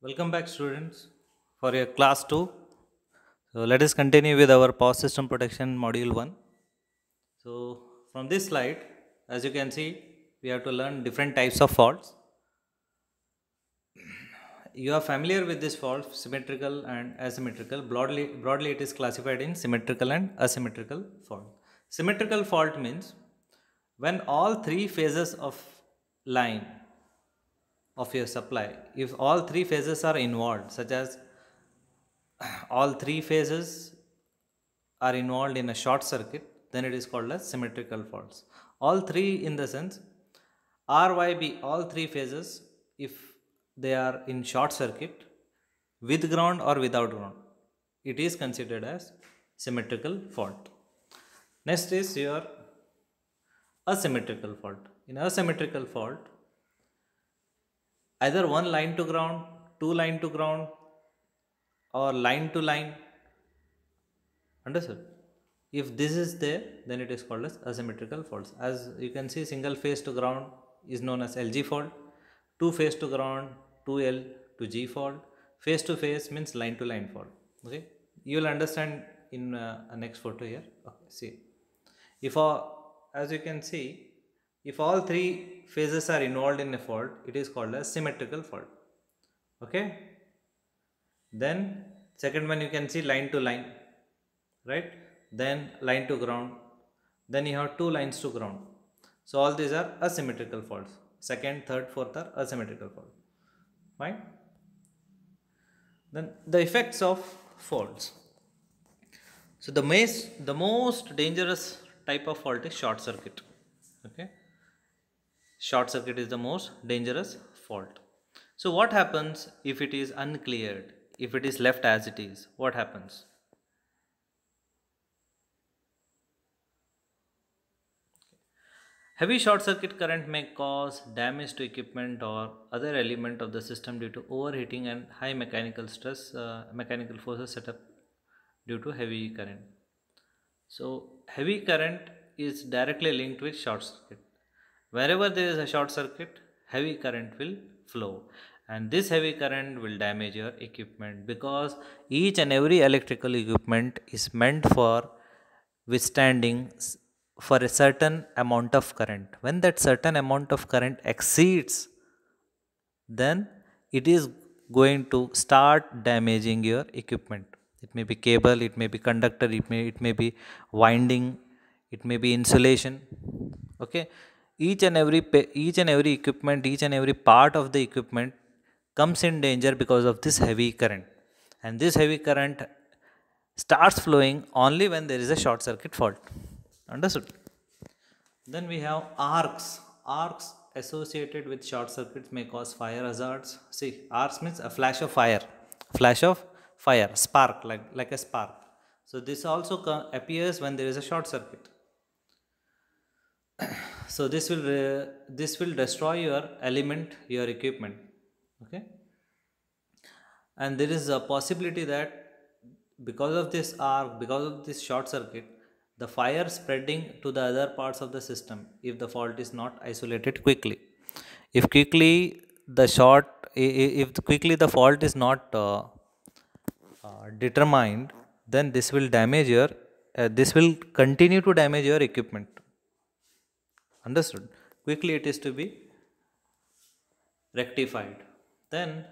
Welcome back, students, for your class 2. So, let us continue with our power system protection module 1. So, from this slide, as you can see, we have to learn different types of faults. You are familiar with this fault, symmetrical and asymmetrical. Broadly, it is classified in symmetrical and asymmetrical fault. Symmetrical fault means when all three phases of line of your supply, if all three phases are involved, such as all three phases are involved in a short circuit, then it is called as symmetrical faults. All three in the sense RYB, all three phases, if they are in short circuit with ground or without ground, it is considered as symmetrical fault. Next is your asymmetrical fault. In asymmetrical fault, either one line to ground, two line to ground, or line to line. Understood? If this is there, then it is called as asymmetrical faults. As you can see, single phase to ground is known as LG fault, two phase to ground, 2L to G fault, phase to phase means line to line fault. Okay, you will understand in a next photo here. Okay, see, if as you can see, if all three phases are involved in a fault, it is called as symmetrical fault. Okay, then second one you can see line to line, right? Then line to ground, then you have two lines to ground. So all these are asymmetrical faults. Second, third, fourth are asymmetrical faults. Fine. Then the effects of faults. So the most dangerous type of fault is short circuit. Okay, short circuit is the most dangerous fault. So what happens if it is uncleared, if it is left as it is? What happens? Heavy short circuit current may cause damage to equipment or other element of the system due to overheating and high mechanical stress, mechanical forces set up due to heavy current. So, heavy current is directly linked with short circuit. Wherever there is a short circuit, heavy current will flow, and this heavy current will damage your equipment because each and every electrical equipment is meant for withstanding for a certain amount of current. When that certain amount of current exceeds, then it is going to start damaging your equipment. It may be cable, it may be conductor, it may be winding, it may be insulation. Okay, each and every equipment, each and every part of the equipment comes in danger because of this heavy current, and this heavy current starts flowing only when there is a short circuit fault. Understood? Then we have arcs. Arcs associated with short circuits may cause fire hazards. See, arcs means a flash of fire. Flash of fire, spark, like a spark. So this also appears when there is a short circuit. So this will destroy your element, your equipment. Okay, and there is a possibility that because of this arc, because of this short circuit, the fire spreading to the other parts of the system if the fault is not isolated quickly. If quickly the short, if quickly the fault is not determined, then this will damage your, this will continue to damage your equipment. Understood? Quickly it is to be rectified. Then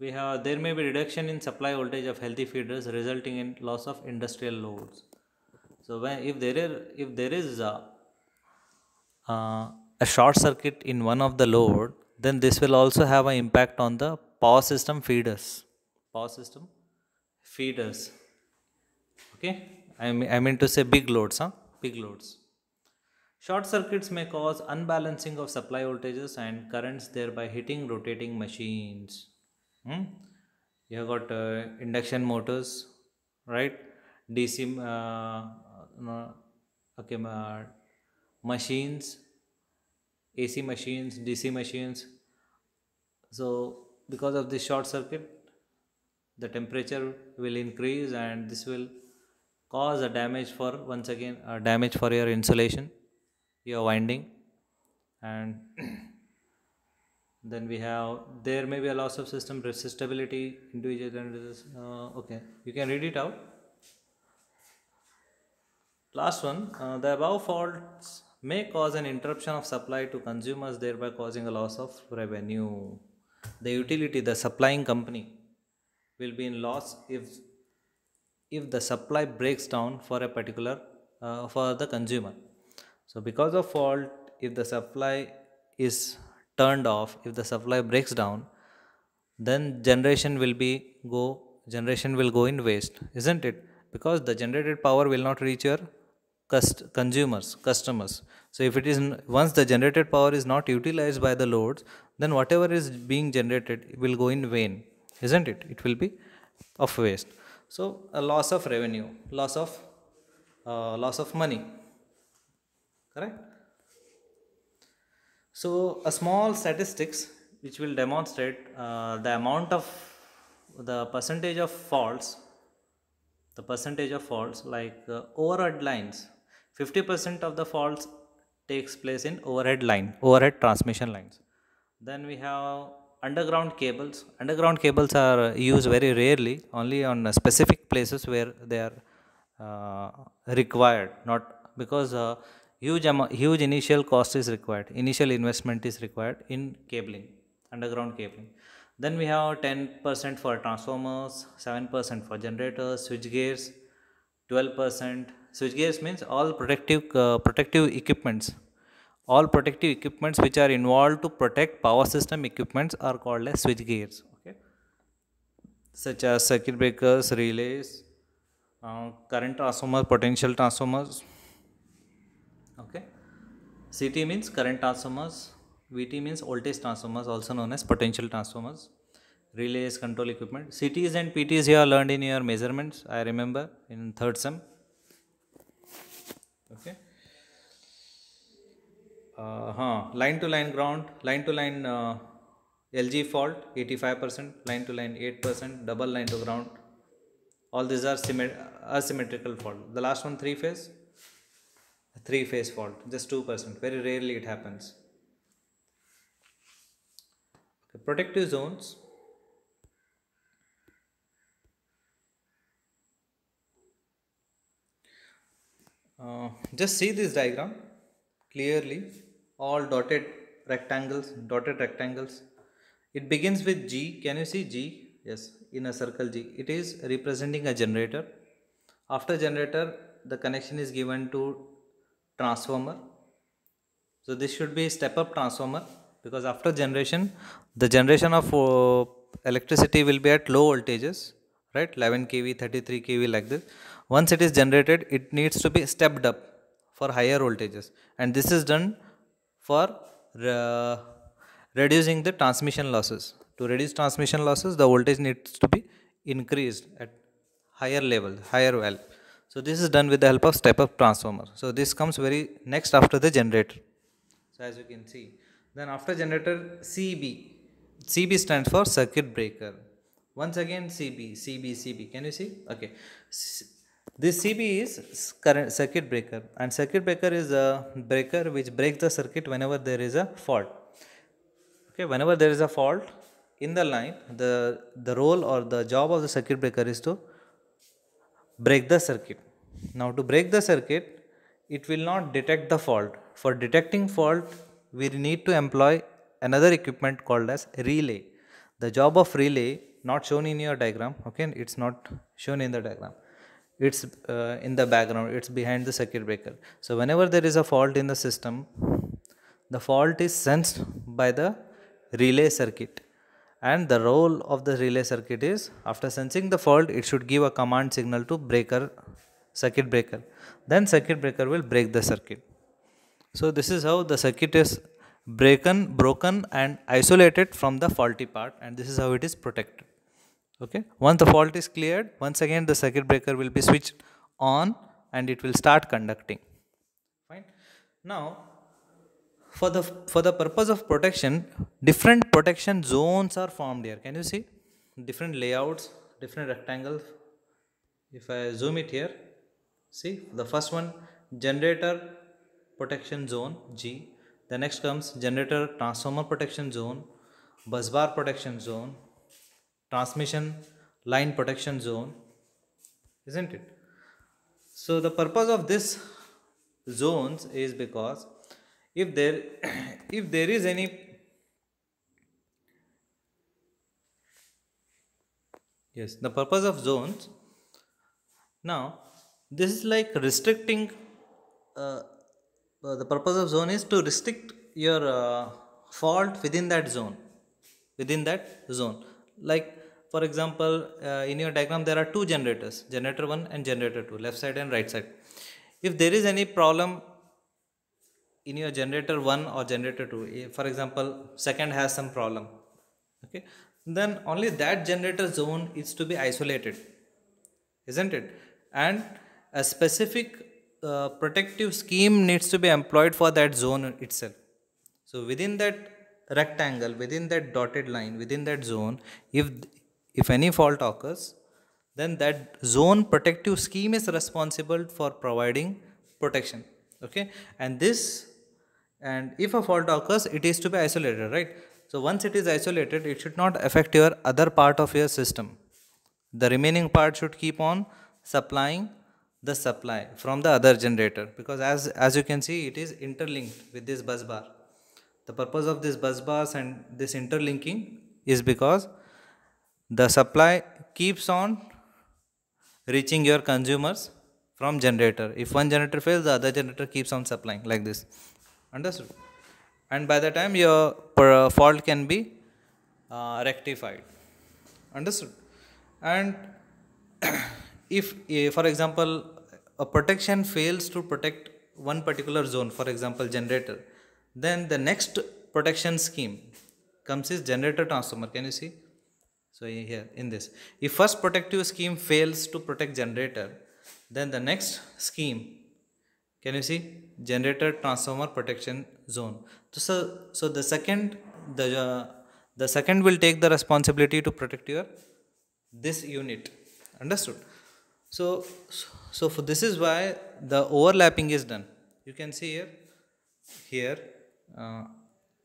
we have, there may be reduction in supply voltage of healthy feeders resulting in loss of industrial loads. So when if there is a short circuit in one of the load, then this will also have an impact on the power system feeders. Power system feeders. Okay, I mean to say big loads, big loads. Short circuits may cause unbalancing of supply voltages and currents, thereby hitting rotating machines. Hmm? You have got induction motors, right? DC, no, okay, machines, AC machines, DC machines. So, because of this short circuit, the temperature will increase, and this will cause a damage for, once again, a damage for your insulation, your winding, and Then we have, there may be a loss of system resistability, individual okay, you can read it out. Last one, the above faults may cause an interruption of supply to consumers, thereby causing a loss of revenue. The utility, the supplying company, will be in loss if the supply breaks down for a particular for the consumer. So because of fault, if the supply is turned off, if the supply breaks down, then generation will go in waste, isn't it? Because the generated power will not reach your consumers, customers. So if it is once the generated power is not utilized by the loads, then whatever is being generated will go in vain, isn't it? It will be of waste. So a loss of revenue, loss of money, correct? So a small statistics which will demonstrate the amount of the percentage of faults, like overhead lines. 50% of the faults takes place in overhead transmission lines. Then we have underground cables. Underground cables are used very rarely, only on specific places where they are required, not because huge initial cost is required, initial investment is required in cabling, underground cabling. Then we have 10% for transformers, 7% for generators, switch gears, 12%. Switch gears means all protective equipments. All protective equipments which are involved to protect power system equipments are called as switch gears. Okay, such as circuit breakers, relays, current transformers, potential transformers. Okay, CT means current transformers, VT means voltage transformers, also known as potential transformers, relays, control equipment. CTs and PTs you have learned in your measurements, I remember in third sem. Okay, line to line ground, line to line LG fault 85%, line to line 8%, double line to ground. All these are asymmetrical fault. The last one, three phase fault, just 2%. Very rarely it happens. Okay, protective zones. Just see this diagram clearly. All dotted rectangles. It begins with G. Can you see G? Yes, in a circle G. It is representing a generator. After generator, the connection is given to transformer. So this should be step up transformer, because after generation, the generation of electricity will be at low voltages, right? 11 kV, 33 kV, like this. Once it is generated, it needs to be stepped up for higher voltages, and this is done for uh, reducing the transmission losses. To reduce transmission losses, the voltage needs to be increased at higher level, higher value. So this is done with the help of step up transformer. So this comes very next after the generator. So as you can see, then after generator, CB stands for circuit breaker. Once again CB. Can you see? Okay. This CB is current circuit breaker, and circuit breaker is a breaker which breaks the circuit whenever there is a fault. Okay, whenever there is a fault in the line, the role or the job of the circuit breaker is to break the circuit. Now to break the circuit, it will not detect the fault. For detecting fault, we need to employ another equipment called as relay. The job of relay, not shown in your diagram, okay, it's not shown in the diagram, it's in the background, it's behind the circuit breaker. So whenever there is a fault in the system, the fault is sensed by the relay circuit, and the role of the relay circuit is, after sensing the fault, it should give a command signal to circuit breaker. Then circuit breaker will break the circuit. So this is how the circuit is broken and isolated from the faulty part, and this is how it is protected. Okay, once the fault is cleared, once again the circuit breaker will be switched on and it will start conducting. Fine. Now for the purpose of protection, different protection zones are formed here. Can you see different layouts, different rectangles? If I zoom it here, see the first one, generator protection zone G. The next comes generator transformer protection zone. busbar protection zone, transmission line protection zone, isn't it? So the purpose of this zones is because if there if there is any, yes, the purpose of zones, now this is like restricting, uh, the purpose of zone is to restrict your fault within that zone, within that zone. Like for example, in your diagram there are two generators, generator 1 and generator 2, left side and right side. If there is any problem in your generator 1 or generator 2, for example second has some problem, okay, then only that generator zone is to be isolated, isn't it? And a specific protective scheme needs to be employed for that zone itself. So within that rectangle, within that dotted line, within that zone, if any fault occurs, then that zone protective scheme is responsible for providing protection. Okay, and this, and if a fault occurs, it is to be isolated, right? So once it is isolated, it should not affect your other part of your system. The remaining part should keep on supplying the supply from the other generator, because as you can see, it is interlinked with this bus bar. The purpose of this bus bars and this interlinking is because the supply keeps on reaching your consumers from generator. If one generator fails, the other generator keeps on supplying like this. Understood? And by the time your fault can be rectified. Understood? And if for example a protection fails to protect one particular zone, for example generator, then the next protection scheme comes is generator transformer. Can you see? So here in this, if first protective scheme fails to protect generator, then the next scheme, can you see, generator transformer protection zone. So the second will take the responsibility to protect your this unit. Understood? So for this is why the overlapping is done. You can see here uh,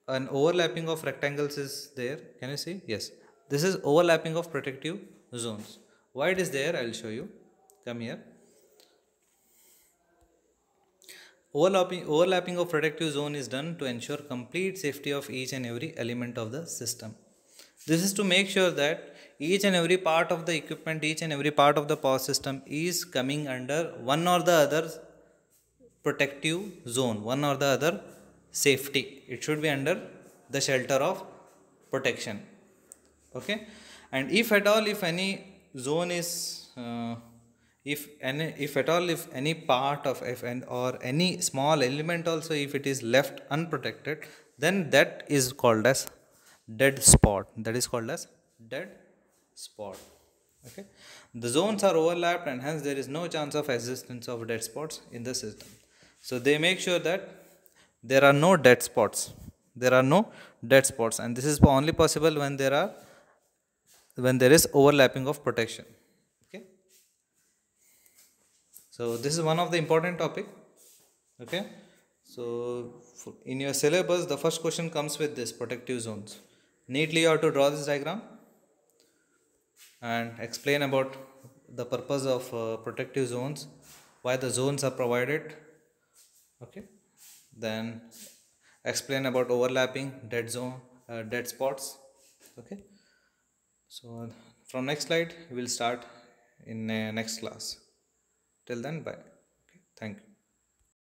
an overlapping of rectangles is there. Can you see? Yes, this is overlapping of protective zones. Why it is there, I will show you. Come here. Overlapping of protective zone is done to ensure complete safety of each and every element of the system. This is to make sure that each and every part of the equipment, each and every part of the power system is coming under one or the other protective zone, one or the other safety. It should be under the shelter of protection. Okay, and if at all, if any zone is if at all, if any part of or any small element also, if it is left unprotected, then that is called as dead spot. That is called as dead spot. Okay, the zones are overlapped and hence there is no chance of existence of dead spots in the system. So they make sure that there are no dead spots. There are no dead spots, and this is only possible when there is overlapping of protection. Okay, so this is one of the important topic. Okay, so in your syllabus the first question comes with this protective zones. Neatly you have to draw this diagram and explain about the purpose of protective zones, why the zones are provided. Okay, then explain about overlapping, dead zone, dead spots. Okay, so from next slide we will start in next class. Till then, bye. Okay, thank you.